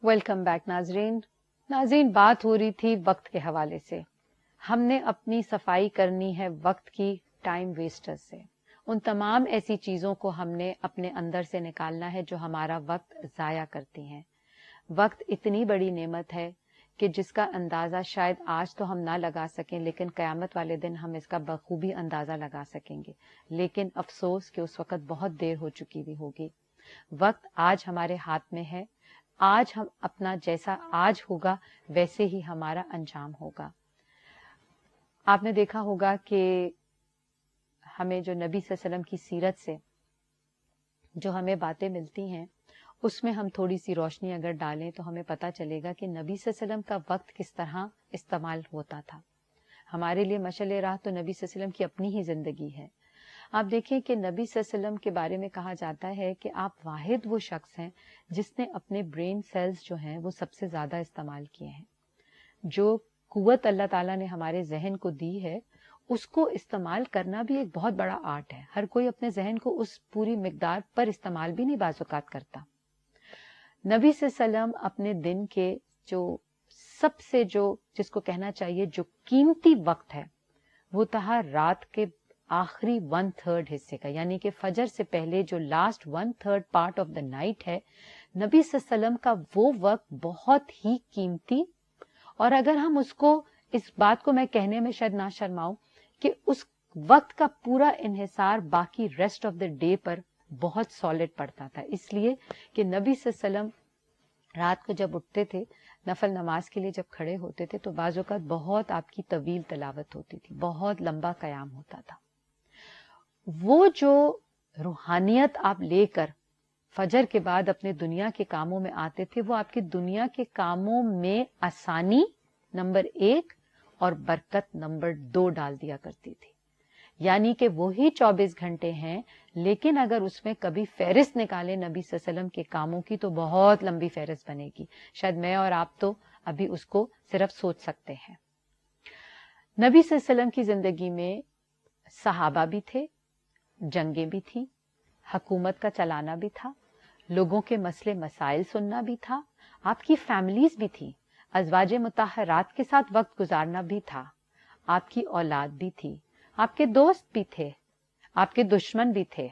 Welcome back नाजरीन बात हो रही थी वक्त के हवाले से। हमने अपनी सफाई करनी है वक्त की टाइम वेस्टर्स से। उन तमाम ऐसी चीजों को हमने अपने अंदर से निकालना है जो हमारा वक्त जाया करती हैं। वक्त इतनी बड़ी नेमत है कि जिसका अंदाजा शायद आज तो हम ना लगा सकें, लेकिन कयामत वाले दिन हम इसका बखूबी अंदाजा लगा सकेंगे। लेकिन अफसोस कि उस वक्त बहुत देर हो चुकी भी होगी। वक्त आज हमारे हाथ में है। आज हम अपना जैसा आज होगा वैसे ही हमारा अंजाम होगा। आपने देखा होगा कि हमें जो नबी सल्लल्लाहु अलैहि वसल्लम की सीरत से जो हमें बातें मिलती हैं, उसमें हम थोड़ी सी रोशनी अगर डालें तो हमें पता चलेगा कि नबी सल्लल्लाहु अलैहि वसल्लम का वक्त किस तरह इस्तेमाल होता था। हमारे लिए मशअले राह तो नबी सल्लल्लाहु अलैहि वसल्लम की अपनी ही जिंदगी है। आप देखें कि नबी सल्लल्लाहु अलैहि वसल्लम के बारे में कहा जाता है कि आप वाहिद वो शख्स हैं जिसने अपने ब्रेन सेल्स जो हैं वो सबसे ज्यादा इस्तेमाल किए हैं। जो कुव्वत अल्लाह ताला ने हमारे जहन को दी है उसको इस्तेमाल करना भी एक बहुत बड़ा आर्ट है। हर कोई अपने जहन को उस पूरी मिकदार पर इस्तेमाल भी नहीं बाज़ौकात करता। नबी सल्लल्लाहु अलैहि वसल्लम अपने दिन के जो सबसे जो जिसको कहना चाहिए जो कीमती वक्त है वो था रात के आखिरी 1/3 हिस्से का, यानी कि फजर से पहले जो last 1/3 part of the night है। नबी सल्लल्लाहु अलैहि वसल्लम का वो वक्त बहुत ही कीमती, और अगर हम उसको इस बात को मैं कहने में शायद ना शर्माऊं कि उस वक्त का पूरा इन्हिसार बाकी रेस्ट ऑफ द डे पर बहुत सॉलिड पड़ता था। इसलिए कि नबी सल्लल्लाहु अलैहि वसल्लम रात को जब उठते थे, नफल नमाज के लिए जब खड़े होते थे तो बाज़ औक़ात बहुत आपकी तवील तलावत होती थी, बहुत लंबा कयाम होता था। वो जो रूहानियत आप लेकर फजर के बाद अपने दुनिया के कामों में आते थे, वो आपकी दुनिया के कामों में आसानी नंबर 1 और बरकत नंबर 2 डाल दिया करती थी। यानी कि वही 24 घंटे हैं, लेकिन अगर उसमें कभी फहरिस्त निकाले नबी सल्लल्लाहु अलैहि वसल्लम के कामों की तो बहुत लंबी फहरिस्त बनेगी। शायद मैं और आप तो अभी उसको सिर्फ सोच सकते हैं। नबी सल्लल्लाहु अलैहि वसल्लम की जिंदगी में सहाबा भी थे, जंगें भी थी, हुकूमत का चलाना भी था, लोगों के मसले मसाइल सुनना भी था, आपकी फैमिलीज भी थी, अज़वाजे मुताहरात के साथ वक्त गुजारना भी था, आपकी औलाद भी थी, आपके दोस्त भी थे, आपके दुश्मन भी थे,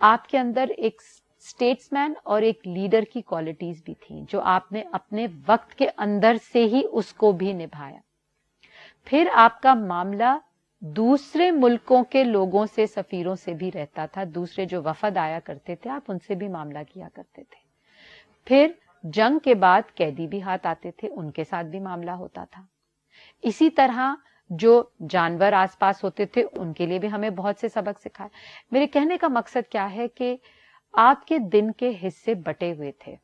आपके अंदर एक स्टेट्समैन और एक लीडर की क्वालिटीज भी थी जो आपने अपने वक्त के अंदर से ही उसको भी निभाया। फिर आपका मामला दूसरे मुल्कों के लोगों से, सफीरों से भी रहता था। दूसरे जो वफद आया करते थे आप उनसे भी मामला किया करते थे। फिर जंग के बाद कैदी भी हाथ आते थे, उनके साथ भी मामला होता था। इसी तरह जो जानवर आसपास होते थे उनके लिए भी हमें बहुत से सबक सिखाए। मेरे कहने का मकसद क्या है कि आपके दिन के हिस्से बटे हुए थे।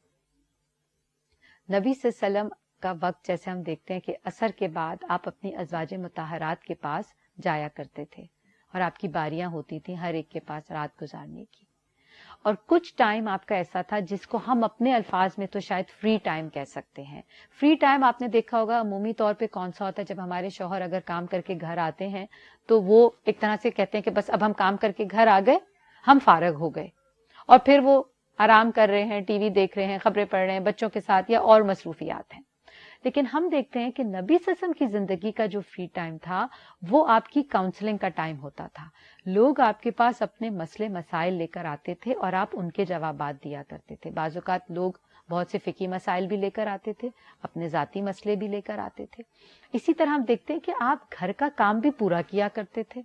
नबी सल्लल्लाहु अलैहि वसल्लम का वक्त जैसे हम देखते हैं कि असर के बाद आप अपनी अज़वाजे मुताहरात के पास जाया करते थे और आपकी बारियां होती थी हर एक के पास रात गुजारने की। और कुछ टाइम आपका ऐसा था जिसको हम अपने अल्फाज में तो शायद फ्री टाइम कह सकते हैं। फ्री टाइम आपने देखा होगा अमूमी तौर पे कौन सा होता है। जब हमारे शौहर अगर काम करके घर आते हैं तो वो एक तरह से कहते हैं कि बस अब हम काम करके घर आ गए, हम फारग हो गए, और फिर वो आराम कर रहे हैं, टीवी देख रहे हैं, खबरें पढ़ रहे हैं, बच्चों के साथ या और मसरूफियात हैं। लेकिन हम देखते हैं कि नबी सल्लल्लाहु अलैहि वसल्लम की जिंदगी का जो फ्री टाइम था वो आपकी काउंसलिंग का टाइम होता था। लोग आपके पास अपने मसले मसाइल लेकर आते थे और आप उनके जवाबात दिया करते थे। बाज़ औक़ात लोग बहुत से फिकी मसाइल भी लेकर आते थे, अपने जाती मसले भी लेकर आते थे। इसी तरह हम देखते हैं कि आप घर का काम भी पूरा किया करते थे।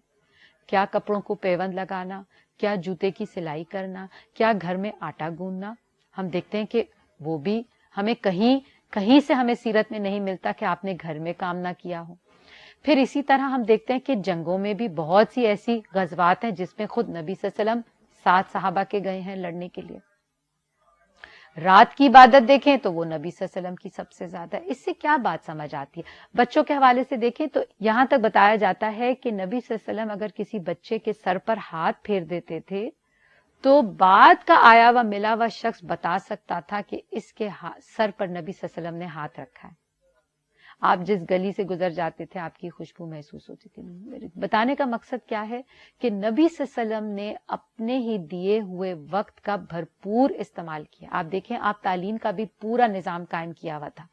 क्या कपड़ों को पैबंद लगाना, क्या जूते की सिलाई करना, क्या घर में आटा गूंदना, हम देखते हैं कि वो भी हमें कहीं से हमें सीरत में नहीं मिलता कि आपने घर में काम ना किया हो। फिर इसी तरह हम देखते हैं कि जंगों में भी बहुत सी ऐसी गज़वात हैं जिसमें खुद नबी सल्लल्लाहु अलैहि वसल्लम साथ सहाबा के गए हैं लड़ने के लिए। रात की इबादत देखें तो वो नबी सल्लल्लाहु अलैहि वसल्लम की सबसे ज्यादा। इससे क्या बात समझ आती है? बच्चों के हवाले से देखें तो यहां तक बताया जाता है कि नबी सल्लल्लाहु अलैहि वसल्लम अगर किसी बच्चे के सर पर हाथ फेर देते थे तो बाद का आया हुआ मिला हुआ शख्स बता सकता था कि इसके सर पर नबी सल्लल्लाहु अलैहि वसल्लम ने हाथ रखा है। آپ جس گلی سے گزر جاتے تھے آپ کی خوشبو محسوس ہوتی تھی. بتانے کا مقصد کیا ہے کہ نبی صلی اللہ علیہ وسلم نے اپنے ہی دیے ہوئے وقت کا بھرپور استعمال کیا. آپ دیکھیں آپ تعلیم کا بھی پورا نظام قائم کیا ہوا تھا.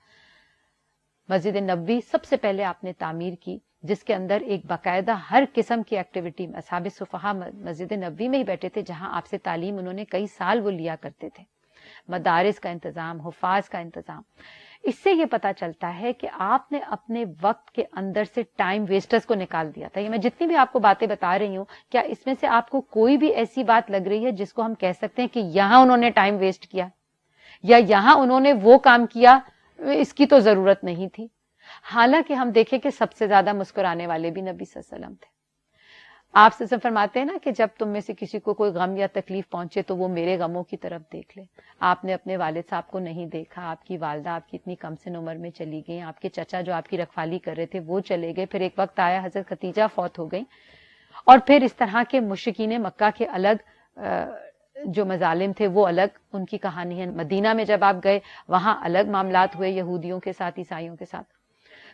مسجد نبوی سب سے پہلے آپ نے تعمیر کی, جس کے اندر ایک باقاعدہ ہر قسم کی ایکٹیویٹی. اصحاب صفحہ مسجد نبوی میں ہی بیٹھے تھے جہاں آپ سے تعلیم انہوں نے کئی سال وہ لیا کرتے تھے. مدارس کا انتظام, حفاظ کا انتظام. اس سے یہ پتا چلتا ہے کہ آپ نے اپنے وقت کے اندر سے ٹائم ویسٹرز کو نکال دیا تھا. یہ میں جتنی بھی آپ کو باتیں بتا رہی ہوں, کیا اس میں سے آپ کو کوئی بھی ایسی بات لگ رہی ہے جس کو ہم کہہ سکتے ہیں کہ یہاں انہوں نے ٹائم ویسٹ کیا, یا یہاں انہوں نے وہ کام کیا اس کی تو ضرورت نہیں تھی؟ حالانکہ ہم دیکھیں کہ سب سے زیادہ مسکرانے والے بھی نبی صلی اللہ علیہ وسلم تھے. آپ سے فرماتے ہیں نا کہ جب تم میں سے کسی کو کوئی غم یا تکلیف پہنچے تو وہ میرے غموں کی طرف دیکھ لے. آپ نے اپنے والد صاحب کو نہیں دیکھا, آپ کی والدہ آپ کی اتنی کم سن عمر میں چلی گئی, آپ کے چچا جو آپ کی رکھوالی کر رہے تھے وہ چلے گئے, پھر ایک وقت آیا حضرت خدیجہ فوت ہو گئی, اور پھر اس طرح کے مشرکین مکہ کے الگ جو مظالم تھے وہ الگ ان کی کہانی ہے. مدینہ میں جب آپ گئے وہاں الگ معاملات ہوئے یہودیوں کے ساتھ, عیسائیوں کے ساتھ.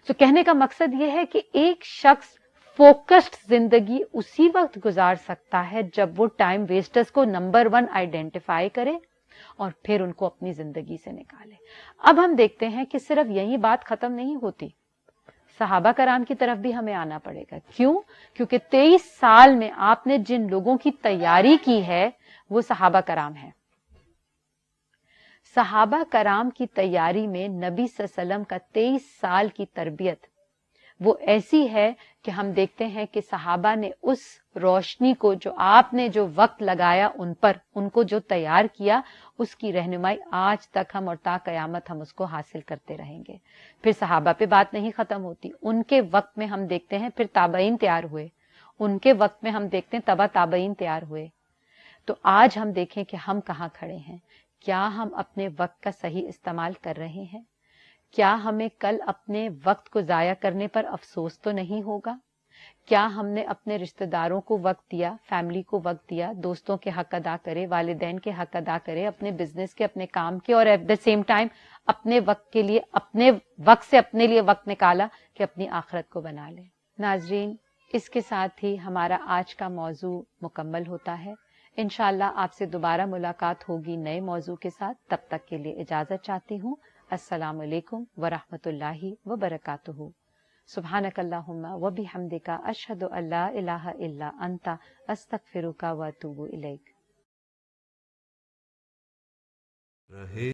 تو کہنے کا مقصد یہ ہے کہ ایک شخص فوکسڈ زندگی اسی وقت گزار سکتا ہے جب وہ ٹائم ویسٹرز کو نمبر 1 آئیڈینٹیفائی کرے اور پھر ان کو اپنی زندگی سے نکالے. اب ہم دیکھتے ہیں کہ صرف یہی بات ختم نہیں ہوتی, صحابہ کرام کی طرف بھی ہمیں آنا پڑے گا. کیوں؟ کیونکہ 23 سال میں آپ نے جن لوگوں کی تیاری کی ہے وہ صحابہ کرام ہیں. صحابہ کرام کی تیاری میں نبی صلی اللہ علیہ وسلم کا 23 سال کی تربیت وہ ایسی ہے کہ ہم دیکھتے ہیں کہ صحابہ نے اس روشنی کو جو آپ نے جو وقت لگایا ان پر, ان کو جو تیار کیا, اس کی رہنمائی آج تک ہم اور تا قیامت ہم اس کو حاصل کرتے رہیں گے. پھر صحابہ پہ بات نہیں ختم ہوتی, ان کے وقت میں ہم دیکھتے ہیں پھر تابعین تیار ہوئے, ان کے وقت میں ہم دیکھتے ہیں تبع تابعین تیار ہوئے. تو آج ہم دیکھیں کہ ہم کہاں کھڑے ہیں. کیا ہم اپنے وقت کا صحیح استعمال کر رہے ہیں؟ کیا ہمیں کل اپنے وقت کو ضائع کرنے پر افسوس تو نہیں ہوگا؟ کیا ہم نے اپنے رشتہ داروں کو وقت دیا, فیملی کو وقت دیا, دوستوں کے حق ادا کرے, والدین کے حق ادا کرے, اپنے بزنس کے, اپنے کام کے, اور ایٹ دا سیم ٹائم اپنے وقت کے لیے, اپنے وقت سے اپنے لیے وقت نکالا کہ اپنی آخرت کو بنا لے؟ ناظرین, اس کے ساتھ ہی ہمارا آج کا موضوع مکمل ہوتا ہے. انشاءاللہ آپ سے دوبارہ ملاقات ہوگی نئے موضوع کے ساتھ. تب تک کے لیے اجازت چاہتی ہوں. السلام علیکم ورحمۃ اللہ وبرکاتہ. سبحانک اللہم وبحمدک اشہد ان لا الہ الا انت استغفرک واتوب الیک.